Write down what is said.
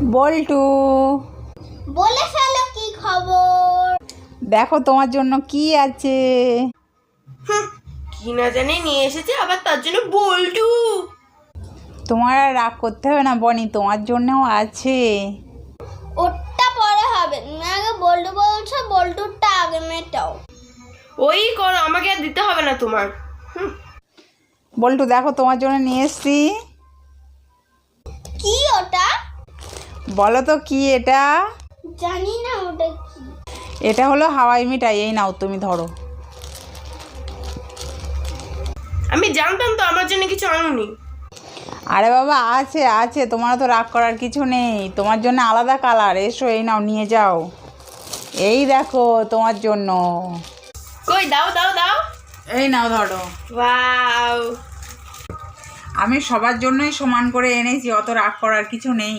বল্টু, বলে ফেলো কি খবর। দেখো তোমার জন্য কি আছে। কি না জানি নিয়ে এসেছে আবার তার জন্য বল্টু। তোমার আর রাগ করতে হবে না বনি, তোমার জন্যও আছে। ওটা পরে হবে, তুমি আগে বল্টু বলছো, বল্টুরটা আগে মেটাও। ওই করো, আমাকে আর দিতে হবে না তোমার। বল্টু দেখো তোমার জন্য নিয়ে এসছি। কি ওটা? বলো তো কি এটা? জানি না ওটা কি। এটা হলো হাওয়াই মিঠাই, এই নাও তুমি ধরো। আমি জানতাম তো আমার জন্য কিছু আনুনি। আরে বাবা আছে আছে, তোমার তো রাগ করার কিছু নেই, তোমার জন্য আলাদা কালার। এসো এই নাও নিয়ে যাও, এই দেখো তোমার জন্য। কই দাও দাও দাও। এই নাও ধরো। ওয়াও, আমি সবার জন্যই সমান করে এনেছি, অত রাগ করার কিছু নেই।